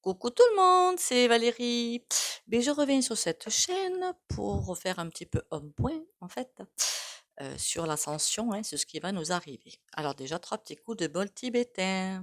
Coucou tout le monde, c'est Valérie. Mais je reviens sur cette chaîne pour refaire un petit peu un point, en fait, sur l'ascension, hein, sur ce qui va nous arriver. Alors déjà, 3 petits coups de bol tibétain.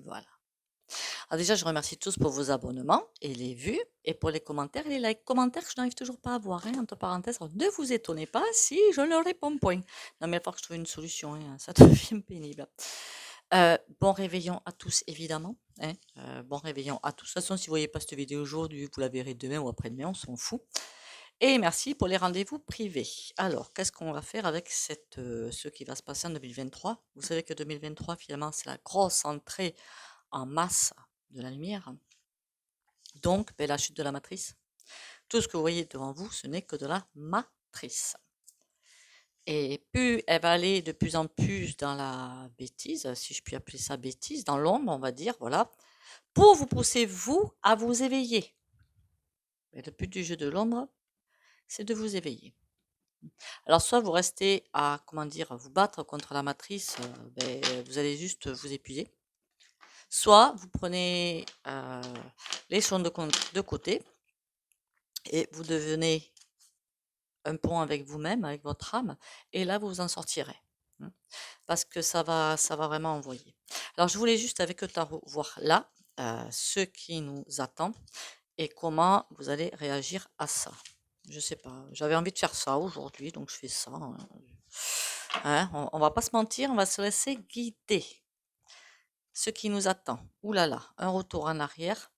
Voilà. Alors déjà, je remercie tous pour vos abonnements et les vues, et pour les commentaires et les likes. Commentaires que je n'arrive toujours pas à voir, hein, entre parenthèses. Alors, ne vous étonnez pas si je ne réponds point. Non, mais il va falloir que je trouve une solution, hein, ça devient pénible. Bon réveillon à tous, évidemment, hein, bon réveillon à tous. De toute façon, si vous voyez pas cette vidéo aujourd'hui, vous la verrez demain ou après-demain, on s'en fout. Et merci pour les rendez-vous privés. Alors, qu'est-ce qu'on va faire avec ce qui va se passer en 2023? Vous savez que 2023, finalement, c'est la grosse entrée en masse de la lumière. Donc, ben, la chute de la matrice. Tout ce que vous voyez devant vous, ce n'est que de la matrice. Et plus elle va aller de plus en plus dans la bêtise, si je puis appeler ça bêtise, dans l'ombre, on va dire, voilà, pour vous pousser, vous, à vous éveiller. Et le but du jeu de l'ombre, c'est de vous éveiller. Alors, soit vous restez à, comment dire, vous battre contre la matrice, ben, vous allez juste vous épuiser. Soit vous prenez les choses de côté et vous devenez un pont avec vous-même, avec votre âme, et là, vous vous en sortirez. Parce que ça va vraiment envoyer. Alors, je voulais juste avec le tarot voir là ce qui nous attend et comment vous allez réagir à ça. Je sais pas, j'avais envie de faire ça aujourd'hui, donc je fais ça. Hein, on va pas se mentir, on va se laisser guider. Ce qui nous attend, oulala, un retour en arrière,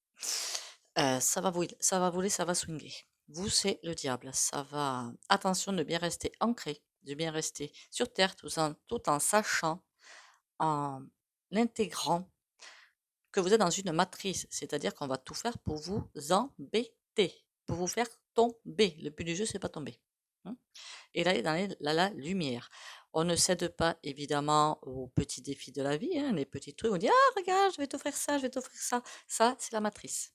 ça va voler, ça va swinguer. Vous, c'est le diable. Ça va. Attention de bien rester ancré, de bien rester sur terre, tout en sachant, en intégrant que vous êtes dans une matrice, c'est-à-dire qu'on va tout faire pour vous embêter, pour vous faire tomber. Le but du jeu, c'est pas tomber. Hein. Et là, dans la lumière. On ne cède pas évidemment aux petits défis de la vie, hein, les petits trucs. On dit ah regarde, je vais t'offrir ça, je vais t'offrir ça. Ça, c'est la matrice.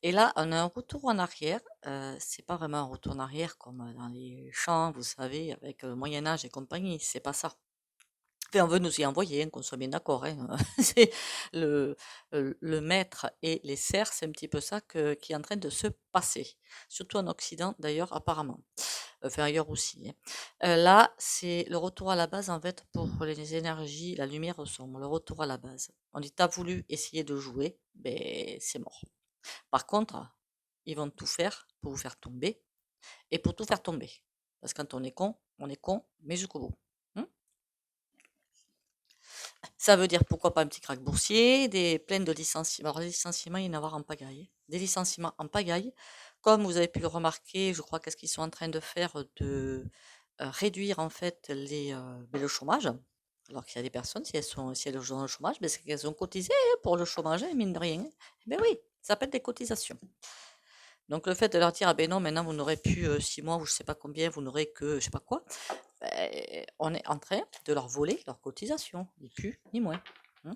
Et là, on a un retour en arrière. C'est pas vraiment un retour en arrière comme dans les champs, vous savez, avec le Moyen Âge et compagnie. C'est pas ça. Enfin, on veut nous y envoyer, hein, qu'on soit bien d'accord. Hein. C'est le, le maître et les serfs, c'est un petit peu ça qui est en train de se passer. Surtout en Occident, d'ailleurs, apparemment. Enfin, ailleurs aussi. Hein. Là, c'est le retour à la base, en fait, pour les énergies, la lumière sombre, le retour à la base. On dit, t'as voulu essayer de jouer, ben, c'est mort. Par contre, ils vont tout faire pour vous faire tomber et pour tout faire tomber. Parce que quand on est con, mais jusqu'au bout. Hein. Ça veut dire pourquoi pas un petit krach boursier, des plaines de licenciements. Alors, les licenciements, il y en a avoir en pagaille. Des licenciements en pagaille. Comme vous avez pu le remarquer, je crois qu'est-ce qu'ils sont en train de faire de réduire en fait le chômage. Alors qu'il y a des personnes, si elles sont au chômage, ben, c'est qu'elles ont cotisé pour le chômage, hein, mine de rien. Eh ben oui, ça s'appelle des cotisations. Donc le fait de leur dire, ah ben non, maintenant vous n'aurez plus 6 mois ou je sais pas combien, vous n'aurez que je sais pas quoi, ben, on est en train de leur voler leur cotisation, ni plus ni moins. Hein.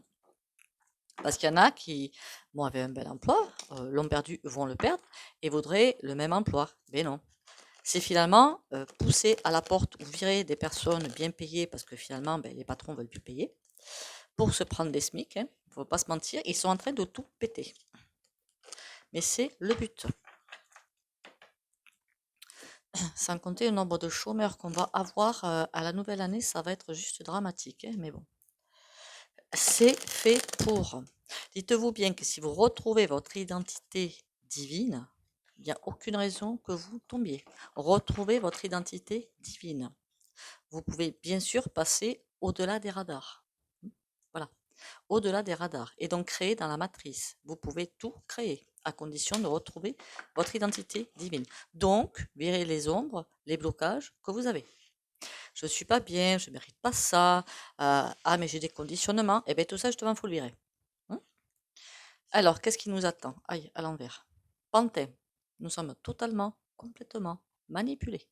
Parce qu'il y en a qui bon, avaient un bel emploi, l'ont perdu, vont le perdre, et voudraient le même emploi. Mais non. C'est finalement pousser à la porte ou virer des personnes bien payées, parce que finalement, ben, les patrons veulent plus payer, pour se prendre des SMIC, hein, faut pas se mentir, ils sont en train de tout péter. Mais c'est le but. Sans compter le nombre de chômeurs qu'on va avoir à la nouvelle année, ça va être juste dramatique, hein, mais bon. C'est fait pour. Dites-vous bien que si vous retrouvez votre identité divine, il n'y a aucune raison que vous tombiez. Retrouvez votre identité divine. Vous pouvez bien sûr passer au-delà des radars. Voilà, au-delà des radars. Et donc créer dans la matrice. Vous pouvez tout créer à condition de retrouver votre identité divine. Donc, virez les ombres, les blocages que vous avez. Je ne suis pas bien, je ne mérite pas ça. Ah, mais j'ai des conditionnements. Et bien, tout ça, justement, il faut le virer. Hein. Alors, qu'est-ce qui nous attend? Aïe, à l'envers. Pantin. Nous sommes totalement, complètement manipulés.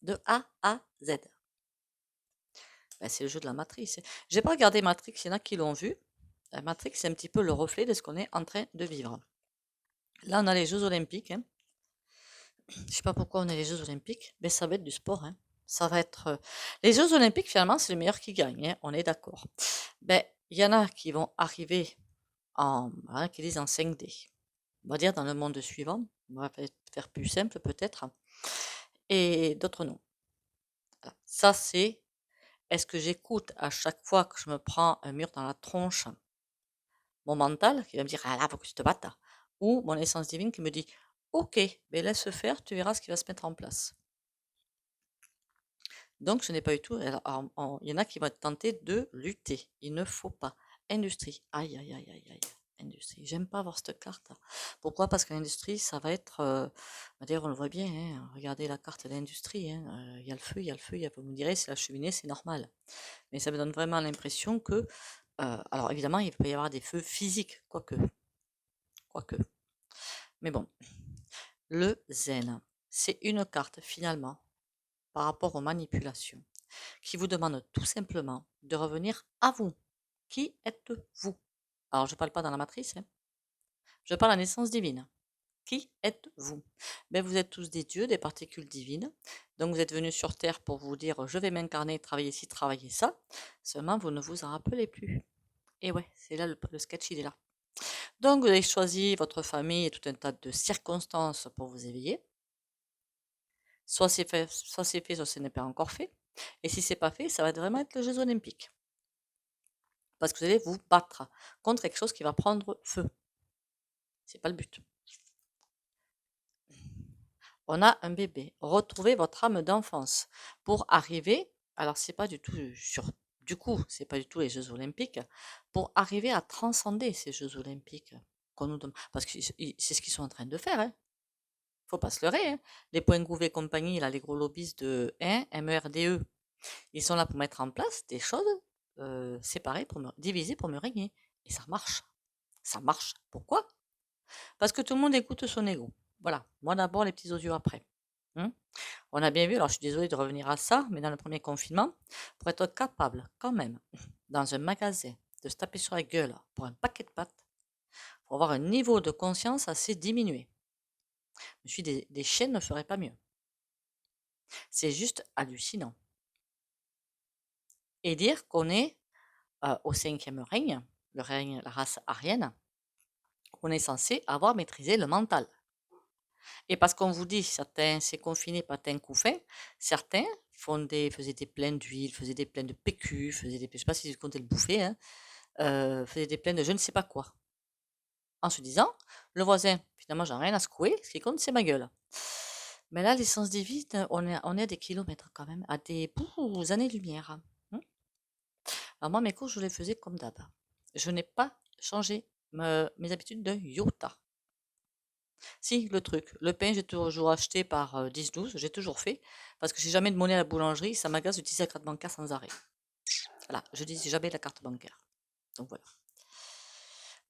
De A à Z. Ben, c'est le jeu de la matrice. J'ai pas regardé Matrix, il y en a qui l'ont vu. La Matrix, c'est un petit peu le reflet de ce qu'on est en train de vivre. Là, on a les Jeux Olympiques. Hein. Je sais pas pourquoi on a les Jeux Olympiques, mais ça va être du sport. Hein. Ça va être. Les Jeux Olympiques, finalement, c'est le meilleur qui gagne. Hein. On est d'accord. Ben, il y en a qui vont arriver qui disent en 5D. On va dire dans le monde suivant. On va faire plus simple peut-être. Et d'autres non. Voilà. Ça, c'est. Est-ce que j'écoute à chaque fois que je me prends un mur dans la tronche mon mental qui va me dire ah là, faut que tu te battes, ou mon essence divine qui me dit ok, mais laisse faire, tu verras ce qui va se mettre en place. Donc, je n'ai pas eu tout. Il y en a qui vont être tentés de lutter. Il ne faut pas. Industrie. Aïe, aïe, aïe, aïe, aïe. Industrie. J'aime pas avoir cette carte. Pourquoi? Parce que l'industrie, ça va être. D'ailleurs, on le voit bien. Hein, regardez la carte de l'industrie. Hein, il y a le feu, il y a le feu. Vous me direz, c'est la cheminée, c'est normal. Mais ça me donne vraiment l'impression que. Alors, évidemment, il peut y avoir des feux physiques, quoique. Quoique. Mais bon. Le zen, c'est une carte, finalement, par rapport aux manipulations, qui vous demande tout simplement de revenir à vous. Qui êtes-vous? Alors, je ne parle pas dans la matrice, hein. Je parle à la naissance divine. Qui êtes-vous? Ben, vous êtes tous des dieux, des particules divines. Donc, vous êtes venus sur Terre pour vous dire, je vais m'incarner, travailler ci, travailler ça. Seulement, vous ne vous en rappelez plus. Et ouais, c'est là le sketch, il est là. Donc, vous avez choisi votre famille et tout un tas de circonstances pour vous éveiller. Soit c'est fait, soit ce n'est pas encore fait. Et si c'est pas fait, ça va vraiment être les Jeux Olympiques. Parce que vous allez vous battre contre quelque chose qui va prendre feu. C'est pas le but. On a un bébé. Retrouvez votre âme d'enfance pour arriver. Alors c'est pas du tout c'est pas du tout les Jeux Olympiques pour arriver à transcender ces Jeux Olympiques qu'on nous donne. Parce que c'est ce qu'ils sont en train de faire. Hein. Faut pas se leurrer. Hein. Les Points Gouv et compagnie, là, les gros lobbies de MERDE, ils sont là pour mettre en place des choses séparées, divisées pour me régner. Et ça marche. Ça marche. Pourquoi? Parce que tout le monde écoute son ego. Voilà. Moi d'abord, les petits odieux après. On a bien vu, alors je suis désolée de revenir à ça, mais dans le premier confinement, pour être capable quand même, dans un magasin, de se taper sur la gueule pour un paquet de pâtes, il faut avoir un niveau de conscience assez diminué. Je me suis dit, des chaînes ne feraient pas mieux. C'est juste hallucinant. Et dire qu'on est au 5e règne, le règne, la race arienne, on est censé avoir maîtrisé le mental. Et parce qu'on vous dit, certains, c'est confiné, patin, coup fait, certains faisaient des pleins d'huile, faisaient des pleins de PQ, je ne sais pas si vous comptez le bouffer, hein, faisaient des pleins de je ne sais pas quoi. En se disant, le voisin, finalement, j'en ai rien à secouer, ce qui compte, c'est ma gueule. Mais là, l'essence divine, on est à des kilomètres quand même, à des années-lumière. Alors moi, mes cours, je les faisais comme d'hab. Je n'ai pas changé mes habitudes de iota. Si, le truc. Le pain, j'ai toujours acheté par 10-12, j'ai toujours fait. Parce que j'ai jamais de monnaie à la boulangerie, ça m'agace d'utiliser la carte bancaire sans arrêt. Voilà, je dis jamais la carte bancaire. Donc voilà.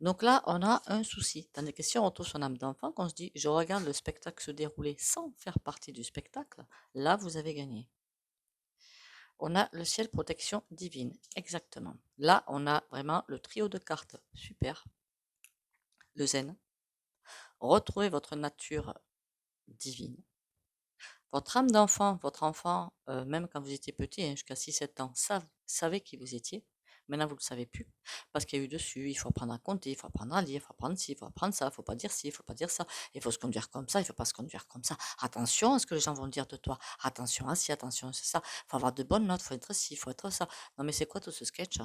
Donc là, on a un souci. Dans les questions autour son âme d'enfant, quand on se dit je regarde le spectacle se dérouler sans faire partie du spectacle, là, vous avez gagné. On a le ciel protection divine, exactement. Là, on a vraiment le trio de cartes, super. Le zen. Retrouvez votre nature divine. Votre âme d'enfant, votre enfant, même quand vous étiez petit, hein, jusqu'à 6-7 ans, savait qui vous étiez. Maintenant, vous ne le savez plus. Parce qu'il y a eu dessus, il faut apprendre à compter, il faut apprendre à lire, il faut apprendre ci, il faut apprendre ça, il ne faut pas dire ci, il ne faut pas dire ça, il faut se conduire comme ça, il ne faut pas se conduire comme ça. Attention à ce que les gens vont dire de toi. Attention à ci, attention à ça. Il faut avoir de bonnes notes, il faut être ci, il faut être ça. Non, mais c'est quoi tout ce sketch?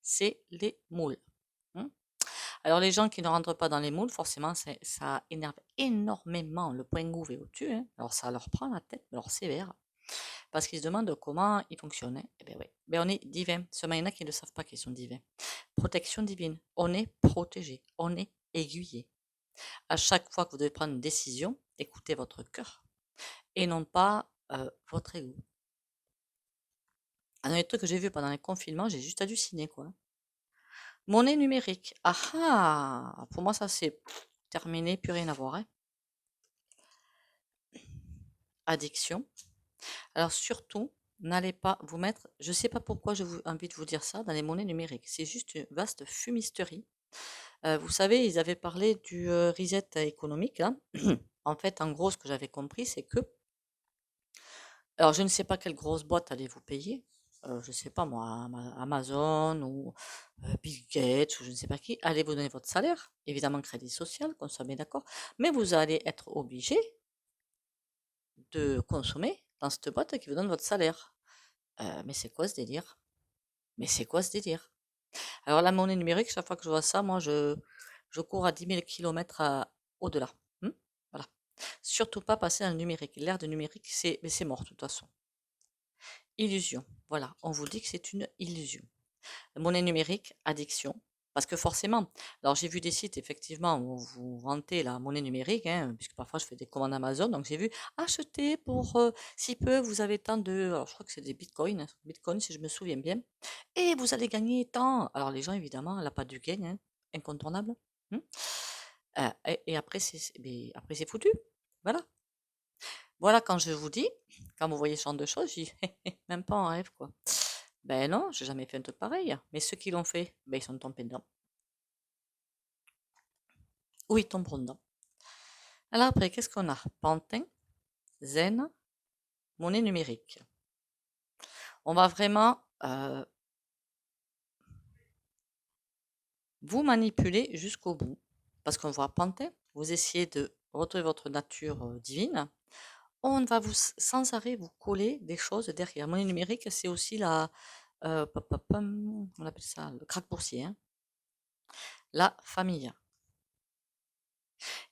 C'est les moules. Alors les gens qui ne rentrent pas dans les moules, forcément, ça énerve énormément le point gouv et au-dessus. Hein. Alors ça leur prend la tête, alors sévère, parce qu'ils se demandent comment ils fonctionnent. Hein. Eh bien oui, on est divin. Seulement, il y en a qui ne savent pas qu'ils sont divins. Protection divine. On est protégé, on est aiguillé. À chaque fois que vous devez prendre une décision, écoutez votre cœur et non pas votre ego. Un autre truc que j'ai vu pendant les confinements, j'ai juste halluciné, quoi. Monnaie numérique. Ah ah! Pour moi, ça c'est terminé, plus rien à voir. Hein. Addiction. Alors surtout, n'allez pas vous mettre, je ne sais pas pourquoi j'ai envie de vous dire ça, dans les monnaies numériques. C'est juste une vaste fumisterie. Vous savez, ils avaient parlé du reset économique. Là. En fait, en gros, ce que j'avais compris, c'est que, alors je ne sais pas quelle grosse boîte allez vous payer. Je ne sais pas moi, Amazon ou Bill Gates ou je ne sais pas qui, allez vous donner votre salaire, évidemment crédit social, qu'on soit bien d'accord, mais vous allez être obligé de consommer dans cette boîte qui vous donne votre salaire. Mais c'est quoi ce délire? Mais c'est quoi ce délire? Alors la monnaie numérique, chaque fois que je vois ça, moi je cours à 10 000 km au-delà. Voilà. Surtout pas passer dans le numérique. L'ère du numérique, c'est mort de toute façon. Illusion. Voilà, on vous dit que c'est une illusion. Monnaie numérique, addiction. Parce que forcément, alors j'ai vu des sites effectivement où vous vantez la monnaie numérique, hein, puisque parfois je fais des commandes Amazon, donc j'ai vu acheter pour si peu, vous avez tant de, alors je crois que c'est des bitcoins si je me souviens bien, et vous allez gagner tant. Alors les gens évidemment, elle n'a pas du gain, hein, incontournable. hein. Et après après c'est foutu. Voilà. Voilà quand je vous dis, quand vous voyez ce genre de choses, je dis même pas en rêve quoi. Ben non, j'ai jamais fait un truc pareil. Mais ceux qui l'ont fait, ben ils sont tombés dedans. Ou ils tomberont dedans. Alors après, qu'est-ce qu'on a? Pantin, Zen, monnaie numérique. On va vraiment vous manipuler jusqu'au bout. Parce qu'on voit Pantin, vous essayez de retrouver votre nature divine. On va vous sans arrêt vous coller des choses derrière. Monnaie numérique, c'est aussi on appelle ça le crack boursier. Hein. La famille.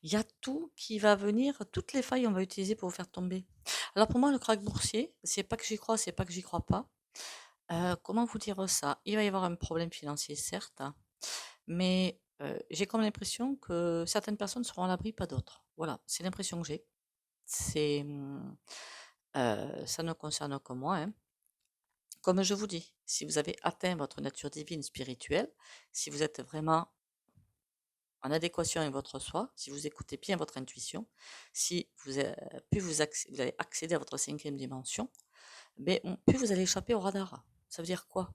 Il y a tout qui va venir, toutes les failles on va utiliser pour vous faire tomber. Alors pour moi, le krach boursier, c'est pas que j'y crois, c'est pas que j'y crois pas. Comment vous dire ça? Il va y avoir un problème financier, certes, hein, mais j'ai comme l'impression que certaines personnes seront à l'abri, pas d'autres. Voilà, c'est l'impression que j'ai. Ça ne concerne que moi. Hein. Comme je vous dis, si vous avez atteint votre nature divine spirituelle, si vous êtes vraiment en adéquation avec votre soi, si vous écoutez bien votre intuition, si vous, vous allez accéder à votre cinquième dimension, mais plus vous allez échapper au radar. Ça veut dire quoi?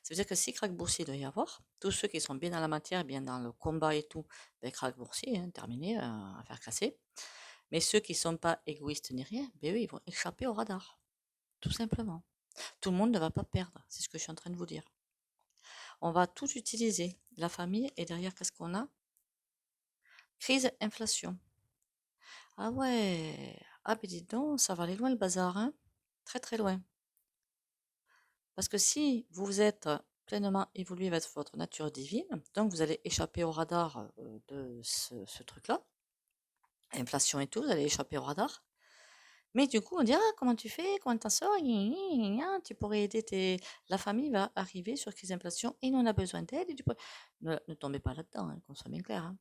Ça veut dire que si crack boursier doit y avoir, tous ceux qui sont bien dans la matière, bien dans le combat et tout, ben crack boursier, hein, terminé, à faire casser. Mais ceux qui ne sont pas égoïstes ni rien, ben eux, ils vont échapper au radar. Tout simplement. Tout le monde ne va pas perdre, c'est ce que je suis en train de vous dire. On va tout utiliser. La famille, et derrière, qu'est-ce qu'on a? Crise, inflation. Ah ouais, ah ben dis donc, ça va aller loin le bazar, hein? Très très loin. Parce que si vous êtes pleinement évolué avec votre nature divine, donc vous allez échapper au radar de ce truc-là, inflation et tout, vous allez échapper au radar. Mais du coup, on dit, ah, comment tu fais, comment t'en sors, tu pourrais aider la famille va arriver sur crise d'inflation et nous on a besoin d'aide. Ne tombez pas là-dedans, hein, qu'on soit bien clair. Hein.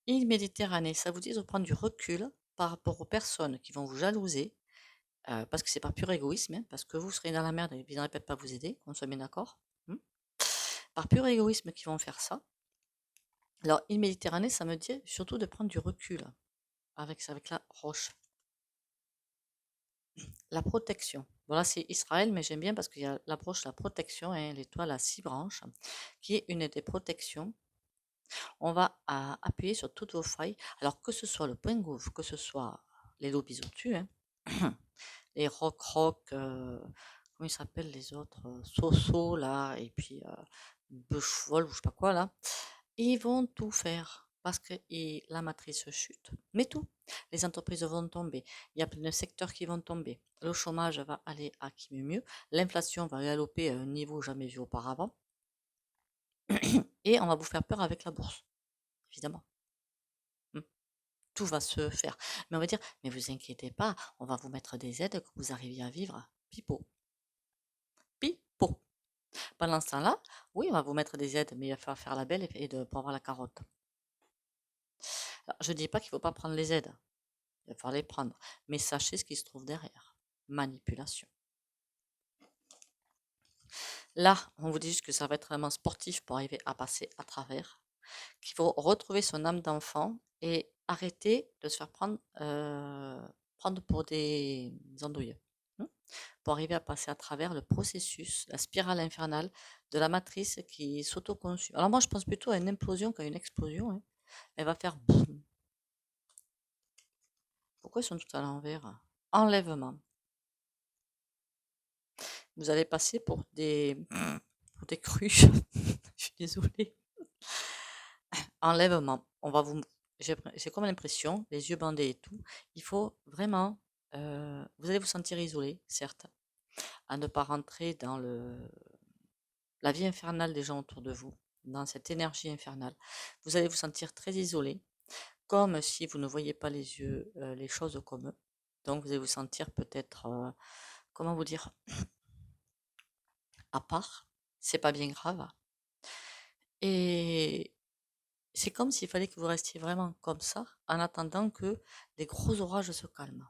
Île Méditerranée, ça vous dit de prendre du recul par rapport aux personnes qui vont vous jalouser, parce que c'est par pur égoïsme, hein, parce que vous serez dans la merde et ils n'arrivent peut-être pas à vous aider, qu'on soit bien d'accord. Par pur égoïsme qui vont faire ça. Alors, île Méditerranée, ça me dit surtout de prendre du recul avec la roche. La protection. Voilà, c'est Israël, mais j'aime bien parce qu'il y a l'approche de la protection, hein, l'étoile à 6 branches, qui est une des protections. On va appuyer sur toutes vos failles. Alors, que ce soit le point gouffre, que ce soit les loups bisotus, hein, les roc-roc, comment ils s'appellent les autres, Soso, là, et puis Bushwall, ou je sais pas quoi, là, ils vont tout faire parce que la matrice chute. Mais tout, les entreprises vont tomber, il y a plein de secteurs qui vont tomber, le chômage va aller à qui mieux, l'inflation va galoper à un niveau jamais vu auparavant, et on va vous faire peur avec la bourse, évidemment. Tout va se faire. Mais on va dire, mais vous inquiétez pas, on va vous mettre des aides que vous arriviez à vivre pipeau. Pipeau. Pendant ce temps-là, oui, on va vous mettre des aides, mais il va falloir faire la belle pour avoir la carotte. Alors, je ne dis pas qu'il ne faut pas prendre les aides. Il va falloir les prendre. Mais sachez ce qui se trouve derrière. Manipulation. Là, on vous dit juste que ça va être vraiment sportif pour arriver à passer à travers, qu'il faut retrouver son âme d'enfant et arrêter de se faire prendre pour des andouilles. Hein, pour arriver à passer à travers le processus, la spirale infernale de la matrice qui s'autoconsume. Alors moi, je pense plutôt à une implosion qu'à une explosion, hein. Elle va faire boum. Pourquoi ils sont tous à l'envers? Enlèvement. Vous allez passer pour des cruches. Je suis désolée. Enlèvement. J'ai comme l'impression, les yeux bandés et tout, il faut vraiment, vous allez vous sentir isolé, certes, à ne pas rentrer dans la vie infernale des gens autour de vous, dans cette énergie infernale. Vous allez vous sentir très isolé, comme si vous ne voyez pas les choses comme eux. Donc vous allez vous sentir peut-être, comment vous dire, à part. C'est pas bien grave. Et c'est comme s'il fallait que vous restiez vraiment comme ça, en attendant que les gros orages se calment.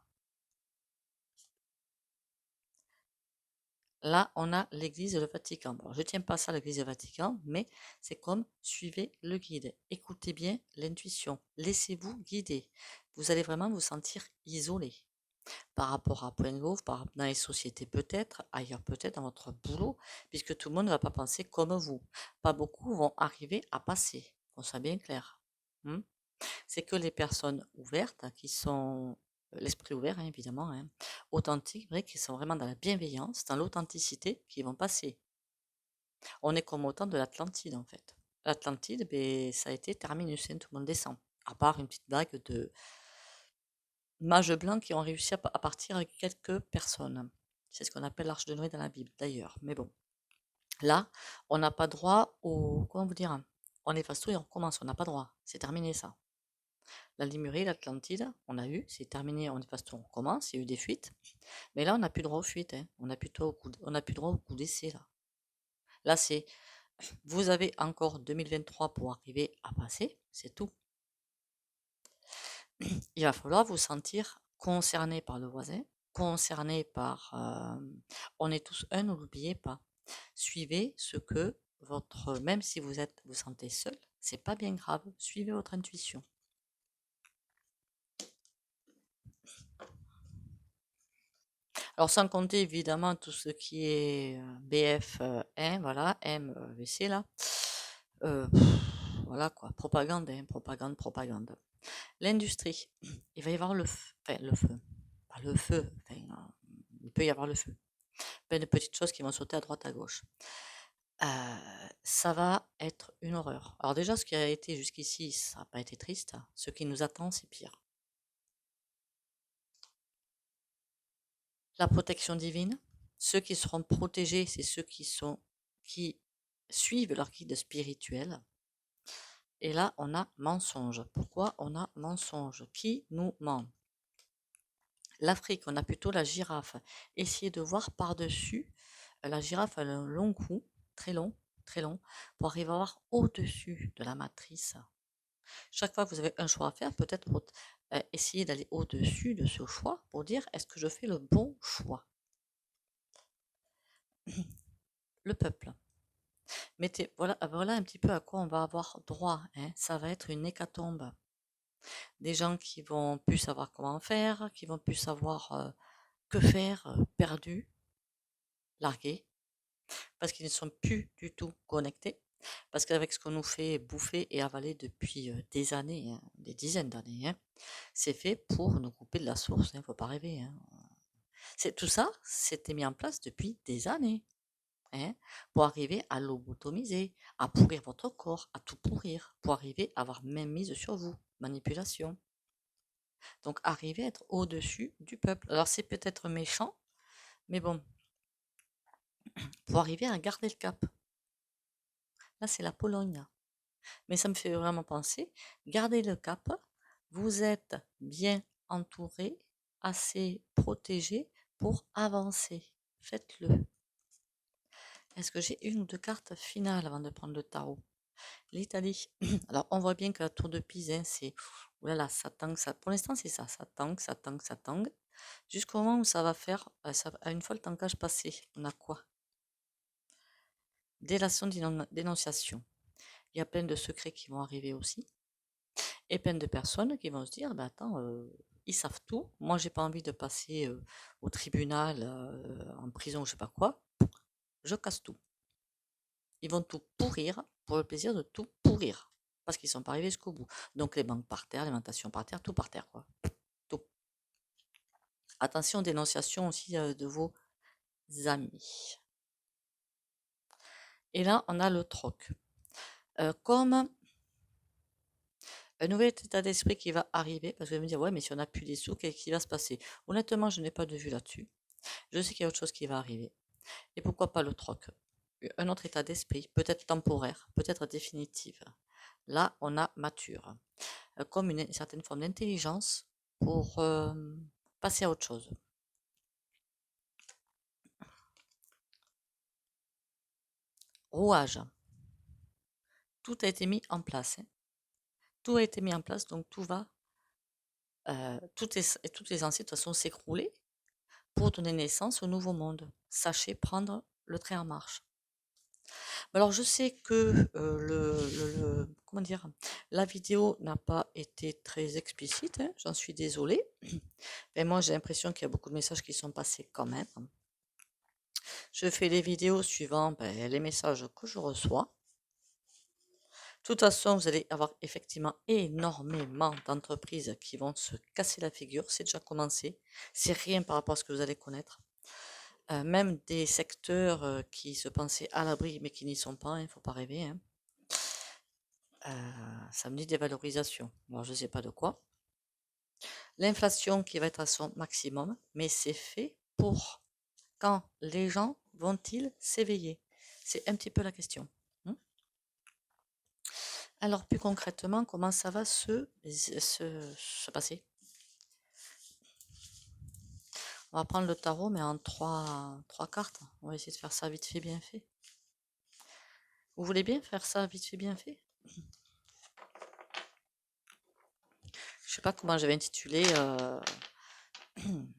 Là, on a l'Église et le Vatican. Bon, je ne tiens pas ça à l'Église et le Vatican, mais c'est comme suivez le guide. Écoutez bien l'intuition. Laissez-vous guider. Vous allez vraiment vous sentir isolé par rapport à Point Gouv, dans les sociétés peut-être, ailleurs peut-être, dans votre boulot, puisque tout le monde ne va pas penser comme vous. Pas beaucoup vont arriver à passer, qu'on soit bien clair. Hmm. C'est que les personnes ouvertes, qui sont l'esprit ouvert, hein, évidemment, hein, authentiques, vrai, qui sont vraiment dans la bienveillance, dans l'authenticité, qui vont passer. On est comme au temps de l'Atlantide, en fait. L'Atlantide, ben, ça a été terminus, hein, tout le monde descend. À part une petite vague de mages blancs qui ont réussi à partir avec quelques personnes. C'est ce qu'on appelle l'arche de Noé dans la Bible, d'ailleurs. Mais bon, là, on n'a pas droit au... Comment vous dire? On efface tout et on recommence. On n'a pas droit. C'est terminé, ça. La Limurie, l'Atlantide, on a eu, c'est terminé, on efface tout, on recommence, il y a eu des fuites. Mais là, on n'a plus droit aux fuites, hein. On n'a plus droit au coup d'essai, là. Là, c'est, vous avez encore 2023 pour arriver à passer, c'est tout. Il va falloir vous sentir concerné par le voisin, concerné par... on est tous un, ne l'oubliez pas. Suivez ce que même si vous sentez seul, c'est pas bien grave, suivez votre intuition. Alors sans compter évidemment tout ce qui est BF1, voilà, MVC là. Euh, voilà quoi, propagande, hein, propagande. L'industrie, il va y avoir le feu, pas le feu, enfin, il peut y avoir le feu. Plein de petites choses qui vont sauter à droite à gauche. Ça va être une horreur. Alors déjà, ce qui a été jusqu'ici, ça n'a pas été triste. Ce qui nous attend, c'est pire. La protection divine. Ceux qui seront protégés, c'est ceux qui suivent leur guide spirituel. Et là, on a mensonge. Pourquoi on a mensonge? Qui nous ment? L'Afrique, on a plutôt la girafe. Essayez de voir par-dessus. La girafe a un long cou, très long, pour arriver à voir au-dessus de la matrice. Chaque fois que vous avez un choix à faire, peut-être essayer d'aller au-dessus de ce choix pour dire est-ce que je fais le bon choix? Le peuple. Voilà un petit peu à quoi on va avoir droit, hein. Ça va être une hécatombe. Des gens qui vont plus savoir comment faire, qui vont plus savoir que faire, perdus, largués, parce qu'ils ne sont plus du tout connectés. Parce qu'avec ce qu'on nous fait bouffer et avaler depuis des années, hein, des dizaines d'années, hein, c'est fait pour nous couper de la source, il ne faut pas rêver. Hein. Tout ça, c'était mis en place depuis des années. Hein, pour arriver à lobotomiser, à pourrir votre corps, à tout pourrir, pour arriver à avoir même mise sur vous. Manipulation. Donc arriver à être au-dessus du peuple. Alors c'est peut-être méchant, mais bon, pour arriver à garder le cap. Là, c'est la Pologne. Mais ça me fait vraiment penser, gardez le cap, vous êtes bien entouré, assez protégé pour avancer. Faites-le. Est-ce que j'ai une ou deux cartes finales avant de prendre le tarot? L'Italie. Alors, on voit bien que la tour de Pise, hein, c'est... Voilà, ça tangue, ça... Pour l'instant, c'est ça. Ça tangue, ça tangue, ça tangue. Jusqu'au moment où ça va faire... une fois le tankage passé, on a quoi? dénonciation. Il y a plein de secrets qui vont arriver aussi. Et plein de personnes qui vont se dire, bah attends, ils savent tout. Moi, j'ai pas envie de passer au tribunal, en prison, je sais pas quoi. Je casse tout. Ils vont tout pourrir pour le plaisir de tout pourrir. Parce qu'ils sont pas arrivés jusqu'au bout. Donc les banques par terre, l'alimentation par terre, tout par terre, quoi. Tout. Attention, dénonciation aussi de vos amis. Et là, on a le troc. Comme un nouvel état d'esprit qui va arriver, parce que vous allez me dire, ouais, mais si on n'a plus des sous, qu'est-ce qui va se passer? Honnêtement, je n'ai pas de vue là-dessus. Je sais qu'il y a autre chose qui va arriver. Et pourquoi pas le troc? Un autre état d'esprit, peut-être temporaire, peut-être définitif. Là, on a mature, comme une certaine forme d'intelligence pour passer à autre chose. Rouage. Tout a été mis en place. Hein. Tout a été mis en place, donc tout va, toutes les anciennes de toute façon s'écrouler pour donner naissance au nouveau monde. Sachez prendre le train en marche. Alors je sais que comment dire, la vidéo n'a pas été très explicite, hein, j'en suis désolée. Mais moi j'ai l'impression qu'il y a beaucoup de messages qui sont passés quand même. Je fais les vidéos suivant les messages que je reçois. De toute façon, vous allez avoir effectivement énormément d'entreprises qui vont se casser la figure. C'est déjà commencé. C'est rien par rapport à ce que vous allez connaître. Même des secteurs qui se pensaient à l'abri mais qui n'y sont pas, il ne faut pas rêver. Hein. Ça me dit dévalorisation. Alors je ne sais pas de quoi. L'inflation qui va être à son maximum, mais c'est fait pour quand les gens vont-ils s'éveiller? C'est un petit peu la question. Hein. Alors plus concrètement, comment ça va se passer? On va prendre le tarot, mais en trois cartes. On va essayer de faire ça vite fait, bien fait. Vous voulez bien faire ça vite fait, bien fait? Je sais pas comment j'avais intitulé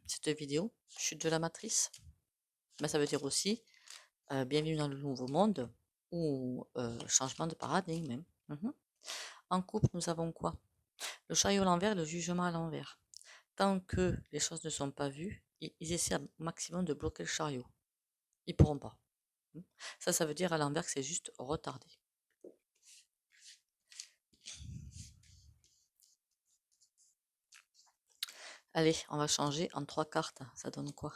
cette vidéo. Chute de la matrice. Mais ça veut dire aussi bienvenue dans le nouveau monde ou changement de paradigme. Hein. Mhm. En couple, nous avons quoi? Le chariot à l'envers, le jugement à l'envers. Tant que les choses ne sont pas vues, ils essaient au maximum de bloquer le chariot. Ils pourront pas. Ça veut dire à l'envers que c'est juste retardé. Allez, on va changer en 3 cartes. Ça donne quoi?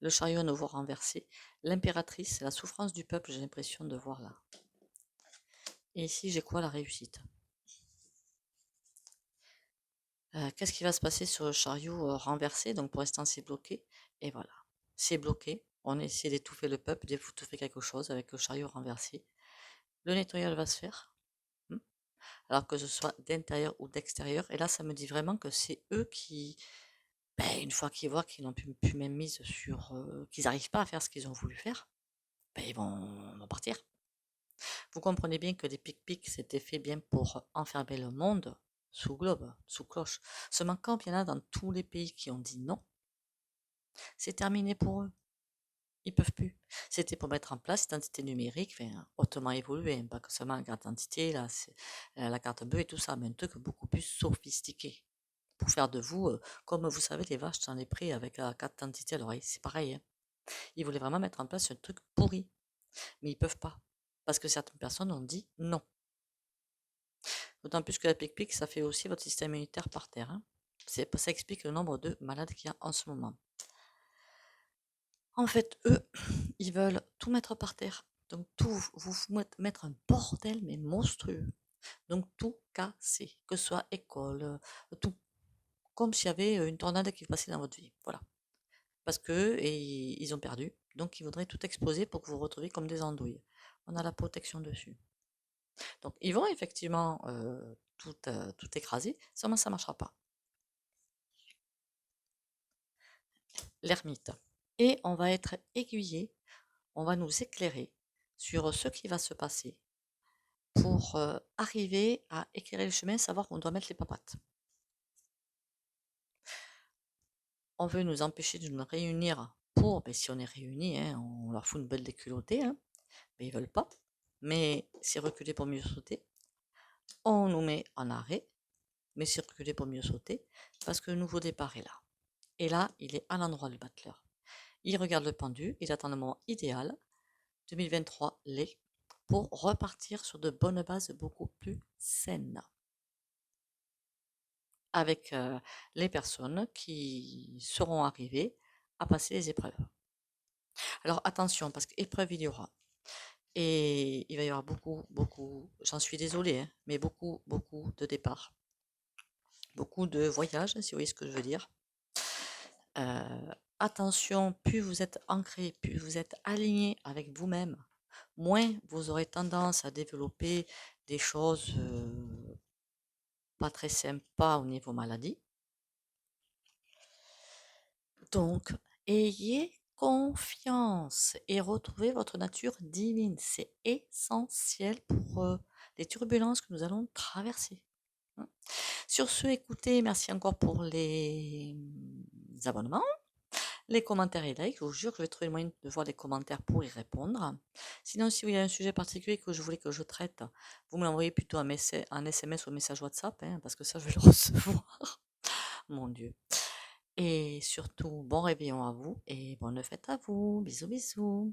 Le chariot à nouveau renversé. L'impératrice, c'est la souffrance du peuple, j'ai l'impression de voir là. Et ici, j'ai quoi? La réussite. Qu'est-ce qui va se passer sur le chariot renversé? Donc pour l'instant, c'est bloqué. Et voilà, c'est bloqué. On essaie d'étouffer le peuple, d'étouffer quelque chose avec le chariot renversé. Le nettoyage va se faire. Alors que ce soit d'intérieur ou d'extérieur. Et là, ça me dit vraiment que c'est eux qui, une fois qu'ils voient qu'ils n'ont plus même mise sur, qu'ils n'arrivent pas à faire ce qu'ils ont voulu faire, ils vont partir. Vous comprenez bien que les pic-pics, c'était fait bien pour enfermer le monde sous globe, sous cloche. Seulement quand il y en a dans tous les pays qui ont dit non, c'est terminé pour eux. Ils peuvent plus. C'était pour mettre en place l'identité numérique, hautement évoluée, hein, pas que seulement la carte d'identité, là, la carte bleue et tout ça, mais un truc beaucoup plus sophistiqué. Pour faire de vous, comme vous savez, les vaches dans les prés avec la carte d'identité à l'oreille, c'est pareil. Hein. Ils voulaient vraiment mettre en place un truc pourri, mais ils peuvent pas. Parce que certaines personnes ont dit non. D'autant plus que la pic-pic, ça fait aussi votre système immunitaire par terre. Hein. Ça explique le nombre de malades qu'il y a en ce moment. En fait, eux, ils veulent tout mettre par terre. Donc tout, vous mettre un bordel, mais monstrueux. Donc tout casser, que ce soit école, tout. Comme s'il y avait une tornade qui passait dans votre vie. Voilà. Parce que ils ont perdu. Donc ils voudraient tout exploser pour que vous vous retrouviez comme des andouilles. On a la protection dessus. Donc ils vont effectivement tout écraser, seulement ça ne marchera pas. L'ermite. Et on va être aiguillé, on va nous éclairer sur ce qui va se passer pour arriver à éclairer le chemin, savoir où on doit mettre les papates. On veut nous empêcher de nous réunir pour, si on est réunis, hein, on leur fout une belle déculottée, hein, mais ils veulent pas. Mais c'est reculer pour mieux sauter. On nous met en arrêt, mais c'est reculer pour mieux sauter, parce que le nouveau départ est là. Et là, il est à l'endroit du battleur. Il regarde le pendu, il attend le moment idéal, 2023 l'est, pour repartir sur de bonnes bases beaucoup plus saines, avec les personnes qui seront arrivées à passer les épreuves. Alors attention, parce qu'épreuve il y aura. Et il va y avoir beaucoup, j'en suis désolée, hein, mais beaucoup de départs. Beaucoup de voyages, si vous voyez ce que je veux dire. Attention, plus vous êtes ancré, plus vous êtes aligné avec vous-même, moins vous aurez tendance à développer des choses pas très sympas au niveau maladie. Donc, ayez confiance et retrouvez votre nature divine. C'est essentiel pour les turbulences que nous allons traverser. Sur ce, écoutez, merci encore pour les abonnements, les commentaires et likes. Je vous jure que je vais trouver le moyen de voir les commentaires pour y répondre. Sinon, si vous avez un sujet particulier que je voulais que je traite, vous me l'envoyez plutôt en SMS ou un message WhatsApp, hein, parce que ça, je vais le recevoir. Mon Dieu. Et surtout, bon réveillon à vous et bonne fête à vous. Bisous, bisous.